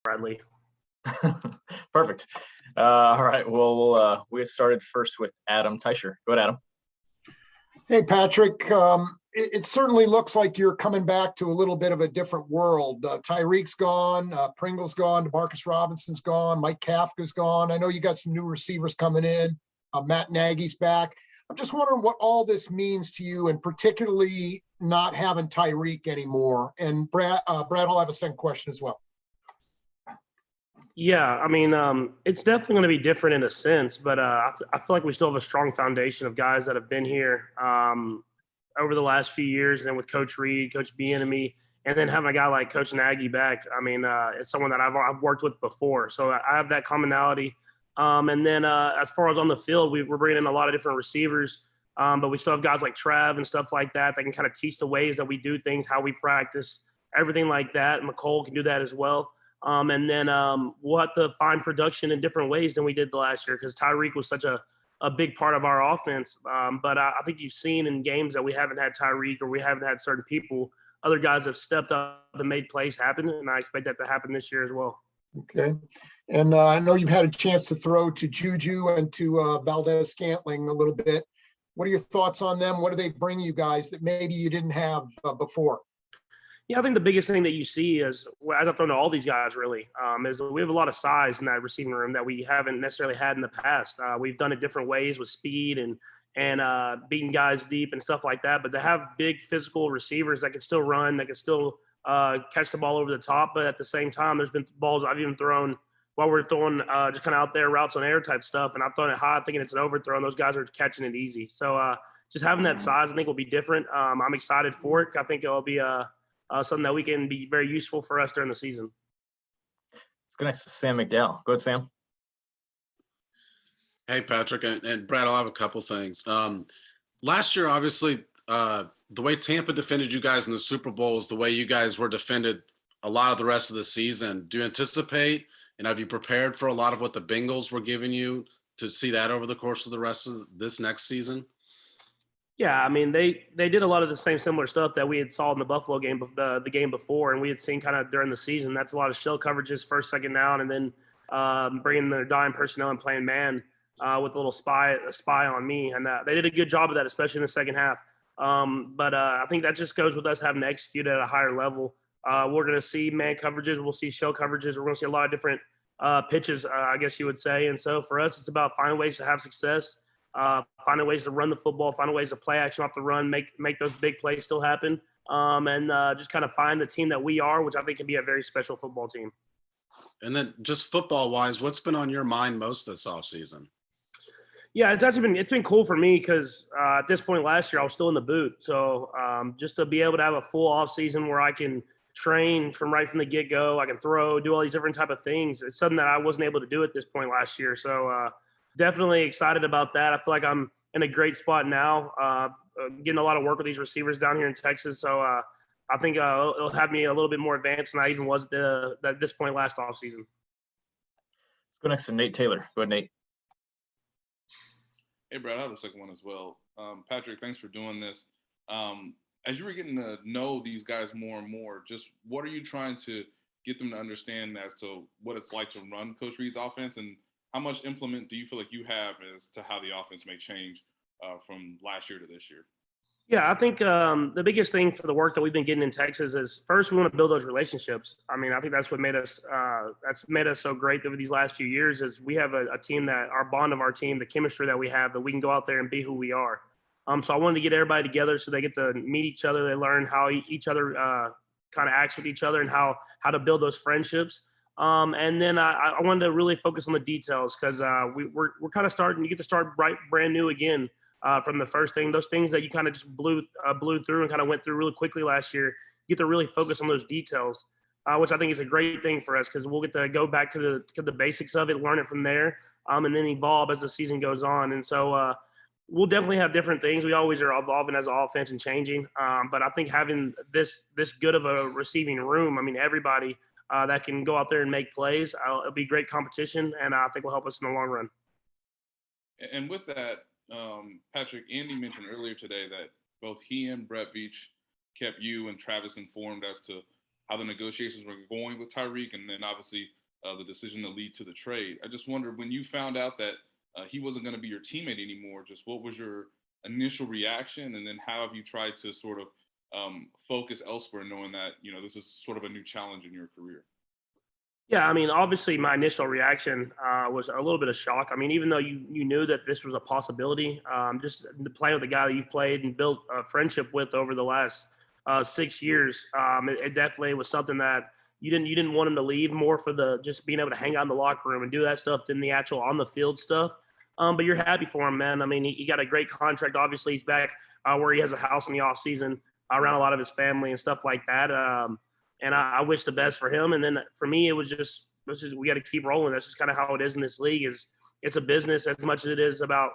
Bradley. Perfect. All right. Well, we'll get started first with Adam Teicher. Go ahead, Adam. Hey, Patrick. It certainly looks like you're coming back to a little bit of a different world. Tyreek's gone, Pringle's gone, DeMarcus Robinson's gone, Mike Kafka's gone. I know you got some new receivers coming in. Matt Nagy's back. I'm just wondering what all this means to you, and particularly not having Tyreek anymore. And Brad will have a second question as well. Yeah, I mean, it's definitely going to be different in a sense, but I feel like we still have a strong foundation of guys that have been here over the last few years, and then with Coach Reed, Coach Bieniemy, and then having a guy like Coach Nagy back. I mean, it's someone that I've worked with before, so I have that commonality. And then as far as on the field, we're bringing in a lot of different receivers, but we still have guys like Trav and stuff like that that can kind of teach the ways that we do things, how we practice, everything like that. McCole can do that as well. And then we'll have to find production in different ways than we did the last year, because Tyreek was such a big part of our offense. But I think you've seen in games that we haven't had Tyreek or we haven't had certain people, other guys have stepped up and made plays happen, and I expect that to happen this year as well. Okay. And I know you've had a chance to throw to Juju and to Valdez-Scantling a little bit. What are your thoughts on them? What do they bring you guys that maybe you didn't have before? Yeah, I think the biggest thing that you see is, as I've thrown to all these guys really, is we have a lot of size in that receiving room that we haven't necessarily had in the past. We've done it different ways with speed and beating guys deep and stuff like that. But to have big physical receivers that can still run, that can still catch the ball over the top, but at the same time, there's been balls I've even thrown while we're throwing just kind of out there routes on air type stuff, and I've thrown it high thinking it's an overthrow, and those guys are catching it easy. So just having that size, I think, will be different. I'm excited for it. I think it'll be something that we can be very useful for us during the season. Let's go next to Sam McDowell. Go ahead, Sam. Hey, Patrick, and Brad, I'll have a couple things. Last year, obviously, the way Tampa defended you guys in the Super Bowl is the way you guys were defended a lot of the rest of the season. Do you anticipate, and have you prepared for a lot of what the Bengals were giving you to see that over the course of the rest of this next season? Yeah, I mean, they did a lot of the same similar stuff that we had saw in the Buffalo game, the game before, and we had seen kind of during the season. That's a lot of shell coverages, first, second down, and then bringing their dime personnel and playing man with a little spy on me. And they did a good job of that, especially in the second half. But I think that just goes with us having to execute at a higher level. We're going to see man coverages. We'll see shell coverages. We're going to see a lot of different pitches, I guess you would say. And so for us, it's about finding ways to have success. Finding ways to run the football, finding ways to play action off the run, make those big plays still happen, and just kind of find the team that we are, which I think can be a very special football team. And then just football-wise, what's been on your mind most this offseason? Yeah, it's been cool for me because at this point last year I was still in the boot, so just to be able to have a full offseason where I can train from the get-go, I can throw, do all these different type of things. It's something that I wasn't able to do at this point last year, so. Definitely excited about that. I feel like I'm in a great spot now, getting a lot of work with these receivers down here in Texas. So I think it'll have me a little bit more advanced than I even was at this point last offseason. Let's go next to Nate Taylor. Go ahead, Nate. Hey, Brad, I have the second one as well. Patrick, thanks for doing this. As you were getting to know these guys more and more, just what are you trying to get them to understand as to what it's like to run Coach Reed's offense, and how much implement do you feel like you have as to how the offense may change from last year to this year? Yeah, I think the biggest thing for the work that we've been getting in Texas is first we want to build those relationships. I mean, I think that's what made us so great over these last few years is we have a team that our bond of our team, the chemistry that we have, that we can go out there and be who we are. So I wanted to get everybody together so they get to meet each other. They learn how each other kind of acts with each other and how to build those friendships. And then I wanted to really focus on the details because we're kind of starting. You get to start brand new again from the first thing. Those things that you kind of just blew through and kind of went through really quickly last year. You get to really focus on those details, which I think is a great thing for us because we'll get to go back to the basics of it, learn it from there, and then evolve as the season goes on. And so we'll definitely have different things. We always are evolving as an offense and changing. But I think having this good of a receiving room, I mean, everybody that can go out there and make plays, it'll be great competition, and I think will help us in the long run. And with that, Patrick, Andy mentioned earlier today that both he and Brett Veach kept you and Travis informed as to how the negotiations were going with Tyreek, and then obviously the decision to lead to the trade. I just wondered, when you found out that he wasn't going to be your teammate anymore, just what was your initial reaction, and then how have you tried to sort of focus elsewhere, knowing that, you know, this is sort of a new challenge in your career? Yeah, I mean, obviously my initial reaction was a little bit of shock. I mean, even though you knew that this was a possibility, just to play with a guy that you've played and built a friendship with over the last 6 years, it definitely was something that you didn't want him to leave, more for the just being able to hang out in the locker room and do that stuff than the actual on the field stuff. But you're happy for him, man. I mean, he got a great contract. Obviously, he's back where he has a house in the off season around a lot of his family and stuff like that. And I wish the best for him. And then for me, it was just we got to keep rolling. That's just kind of how it is in this league. It's a business as much as it is about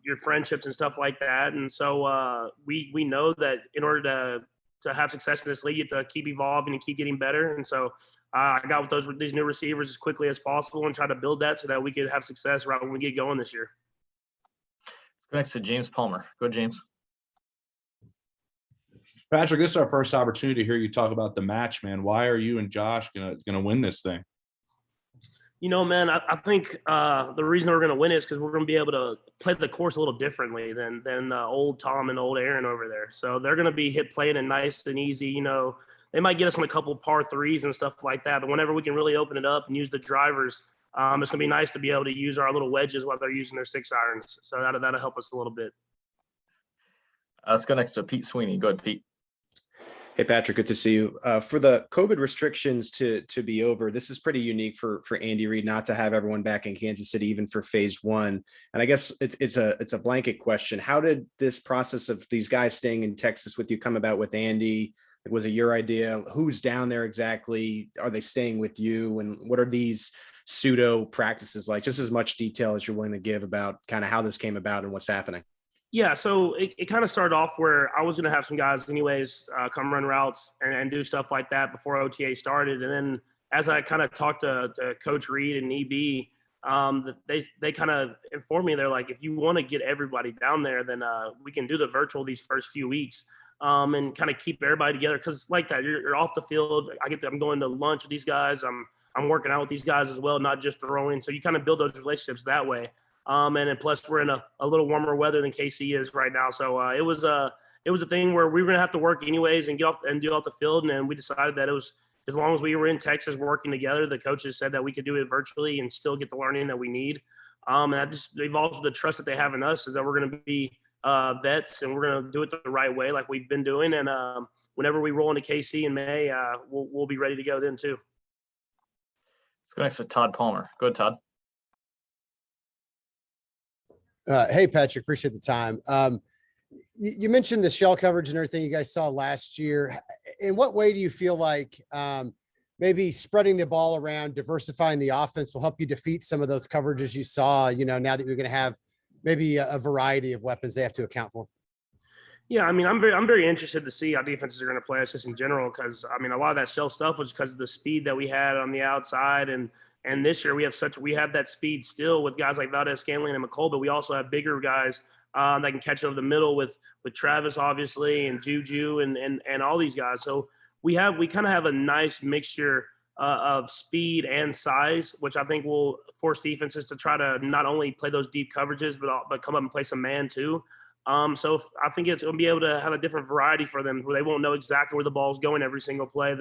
your friendships and stuff like that. And so we know that in order to have success in this league, you have to keep evolving and keep getting better. And so I got with these new receivers as quickly as possible and try to build that so that we could have success right when we get going this year. Let's go next to James Palmer. Go, James. Patrick, this is our first opportunity to hear you talk about the match, man. Why are you and Josh gonna win this thing? You know, man, I think the reason we're going to win is because we're going to be able to play the course a little differently than old Tom and old Aaron over there. So they're going to be playing it nice and easy. You know, they might get us in a couple par threes and stuff like that, but whenever we can really open it up and use the drivers, it's going to be nice to be able to use our little wedges while they're using their 6 irons. So that'll help us a little bit. Let's go next to Pete Sweeney. Go ahead, Pete. Hey, Patrick, good to see you. For the COVID restrictions to be over, this is pretty unique for Andy Reid not to have everyone back in Kansas City, even for phase 1. And I guess it's a blanket question. How did this process of these guys staying in Texas with you come about with Andy? Was it your idea? Who's down there exactly? Are they staying with you? And what are these pseudo practices like? Just as much detail as you're willing to give about kind of how this came about and what's happening. Yeah, so it kind of started off where I was going to have some guys anyways come run routes and do stuff like that before OTA started. And then as I kind of talked to Coach Reed and EB, they kind of informed me, they're like, if you want to get everybody down there, then we can do the virtual these first few weeks and kind of keep everybody together. Because like that, you're off the field. I'm going to lunch with these guys. I'm working out with these guys as well, not just throwing. So you kind of build those relationships that way. And then plus we're in a little warmer weather than KC is right now. So it was a thing where we were going to have to work anyways and get off and do off the field. And we decided that it was, as long as we were in Texas working together, the coaches said that we could do it virtually and still get the learning that we need. And that just evolves with the trust that they have in us, is that we're going to be vets and we're going to do it the right way, like we've been doing. And whenever we roll into KC in May, we'll be ready to go then too. Let's go next to Todd Palmer. Go ahead, Todd. Hey, Patrick, appreciate the time. You mentioned the shell coverage and everything you guys saw last year. In what way do you feel like maybe spreading the ball around, diversifying the offense will help you defeat some of those coverages you saw, you know, now that you're going to have maybe a variety of weapons they have to account for? Yeah, I mean, I'm very interested to see how defenses are going to play us just in general, because I mean, a lot of that shell stuff was because of the speed that we had on the outside, and this year we have that speed still with guys like Valdez-Scantling and McCole, but we also have bigger guys that can catch over the middle with Travis obviously and Juju and all these guys. So we kind of have a nice mixture of speed and size, which I think will force defenses to try to not only play those deep coverages, but come up and play some man too. So I think it's going to be able to have a different variety for them, where they won't know exactly where the ball's going every single play.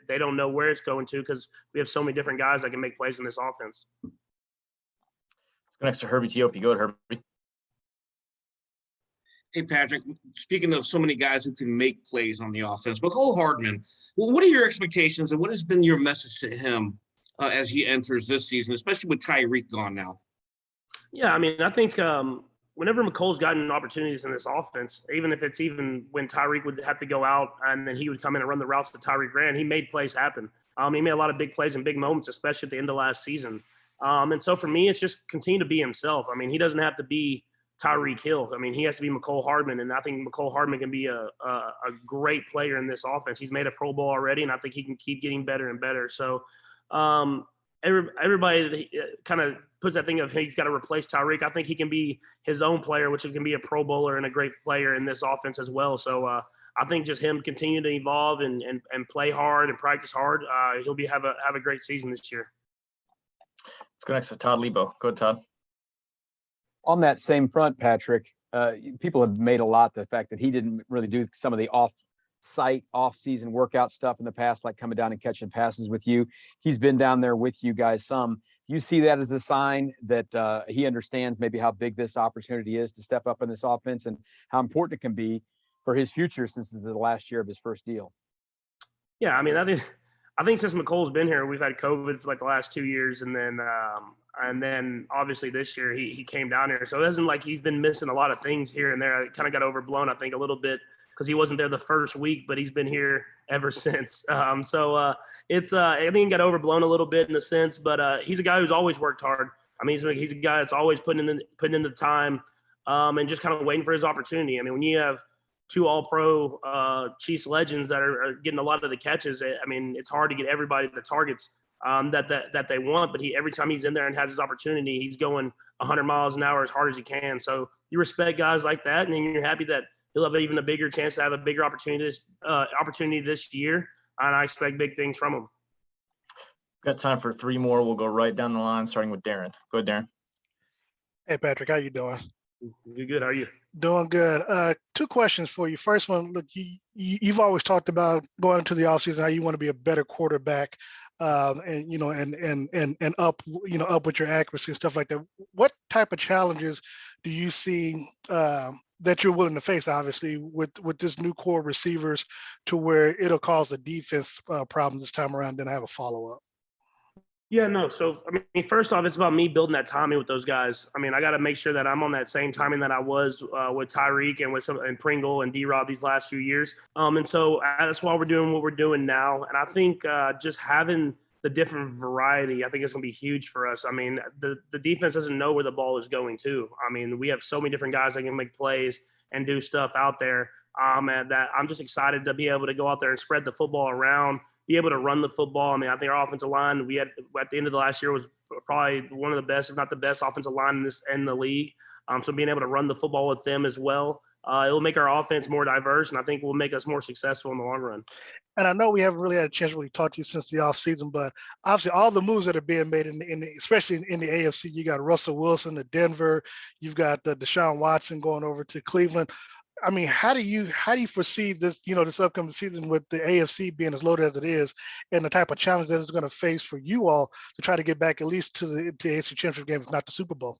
They don't know where it's going to, because we have so many different guys that can make plays in this offense. Let's go next to Herbie Teope. Go ahead, Herbie. Hey, Patrick, speaking of so many guys who can make plays on the offense, McCole Hardman, well, what are your expectations and what has been your message to him as he enters this season, especially with Tyreek gone now? Yeah, I mean, I think whenever McCole's gotten opportunities in this offense, even if it's even when Tyreek would have to go out and then he would come in and run the routes that Tyreek ran, he made plays happen. He made a lot of big plays and big moments, especially at the end of last season. And so for me, it's just continue to be himself. I mean, he doesn't have to be Tyreek Hill. I mean, he has to be McCole Hardman, and I think McCole Hardman can be a great player in this offense. He's made a Pro Bowl already, and I think he can keep getting better and better. So everybody kind of puts that thing of, hey, he's got to replace Tyreek. I think he can be his own player, which can be a Pro Bowler and a great player in this offense as well. So I think just him continue to evolve and play hard and practice hard. He'll have a great season this year. Let's go next to Todd Lebo. Go ahead, Todd. On that same front, Patrick, people have made a lot the fact that he didn't really do some of the off-site, off-season workout stuff in the past, like coming down and catching passes with you. He's been down there with you guys some. You see that as a sign that he understands maybe how big this opportunity is to step up in this offense and how important it can be for his future since this is the last year of his first deal. Yeah, I mean, I think since McColl's been here, we've had COVID for like the last 2 years, and then obviously this year he came down here. So it isn't like he's been missing a lot of things here and there. It kind of got overblown, I think, a little bit because he wasn't there the first week, but he's been here ever since. It's I think it got overblown a little bit in a sense, but he's a guy who's always worked hard. I mean, he's a guy that's always putting in the time and just kind of waiting for his opportunity. I mean, when you have two All-Pro Chiefs legends that are getting a lot of the catches, I mean, it's hard to get everybody the targets that they want. But every time he's in there and has his opportunity, he's going 100 miles an hour as hard as he can. So you respect guys like that, and then you're happy that he'll have even a bigger chance to have a bigger opportunity this year. And I expect big things from him. Got time for 3 more. We'll go right down the line, starting with Darren. Go ahead, Darren. Hey, Patrick, how you doing? Good. How are you? Doing good. 2 questions for you. First one, look, you've always talked about going into the offseason how you want to be a better quarterback, and up with your accuracy and stuff like that. What type of challenges do you see that you're willing to face, obviously, with this new core receivers to where it'll cause the defense problem this time around? Then I have a follow-up. Yeah, no. So, I mean, first off, it's about me building that timing with those guys. I mean, I got to make sure that I'm on that same timing that I was with Tyreek and Pringle and D-Rob these last few years. And so that's why we're doing what we're doing now. And I think just having the different variety, I think it's going to be huge for us. I mean, the defense doesn't know where the ball is going to. I mean, we have so many different guys that can make plays and do stuff out there. And that I'm just excited to be able to go out there and spread the football around, be able to run the football. I mean, I think our offensive line, we had at the end of the last year was probably one of the best, if not the best offensive line in the league. So being able to run the football with them as well, it will make our offense more diverse, and I think will make us more successful in the long run. And I know we haven't really had a chance to really talk to you since the offseason, but obviously all the moves that are being made especially in the AFC, you got Russell Wilson to Denver, you've got Deshaun Watson going over to Cleveland. I mean, how do you foresee this, this upcoming season with the AFC being as loaded as it is and the type of challenge that it's going to face for you all to try to get back at least to the AFC Championship game, if not the Super Bowl?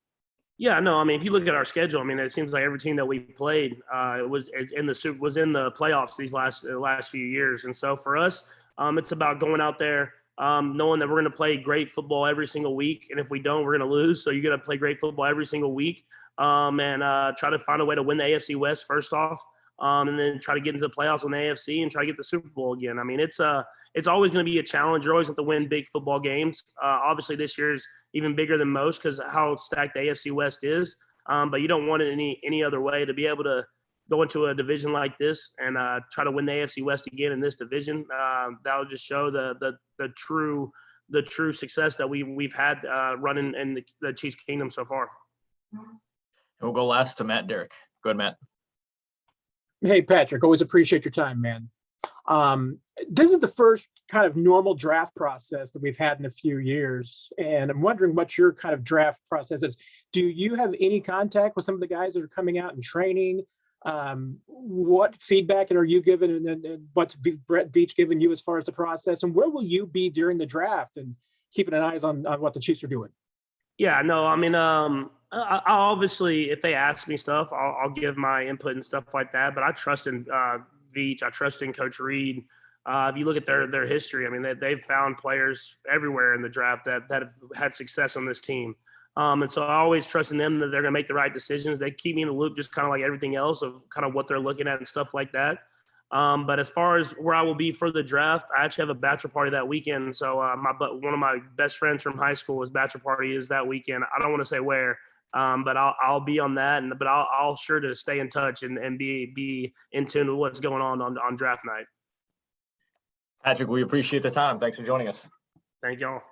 Yeah, no, I mean, if you look at our schedule, I mean, it seems like every team that we played was in the playoffs these last few years. And so for us, it's about going out there, knowing that we're going to play great football every single week. And if we don't, we're going to lose. So you got to play great football every single week and try to find a way to win the AFC West first off, and then try to get into the playoffs on the AFC and try to get the Super Bowl again. I mean, it's always going to be a challenge. You're always going to win big football games. Obviously, this year's even bigger than most because of how stacked the AFC West is. But you don't want it any other way to be able to go into a division like this and try to win the AFC West again in this division. That would just show the true success that we've had running in the Chiefs Kingdom so far. We'll go last to Matt Derrick. Go ahead, Matt. Hey, Patrick, always appreciate your time, man. This is the first kind of normal draft process that we've had in a few years. And I'm wondering what your kind of draft process is. Do you have any contact with some of the guys that are coming out and training? What feedback are you given and what's Brett Veach giving you as far as the process? And where will you be during the draft and keeping an eye on what the Chiefs are doing? Yeah, no, I mean, I obviously, if they ask me stuff, I'll give my input and stuff like that. But I trust in Veach. I trust in Coach Reed. If you look at their history, I mean, they've found players everywhere in the draft that have had success on this team. And so I always trust in them that they're going to make the right decisions. They keep me in the loop, just kind of like everything else of kind of what they're looking at and stuff like that. But as far as where I will be for the draft, I actually have a bachelor party that weekend. So one of my best friends from high school, his bachelor party is that weekend. I don't want to say where, but I'll be on that. But I'll sure to stay in touch and be in tune with what's going on draft night. Patrick, we appreciate the time. Thanks for joining us. Thank y'all.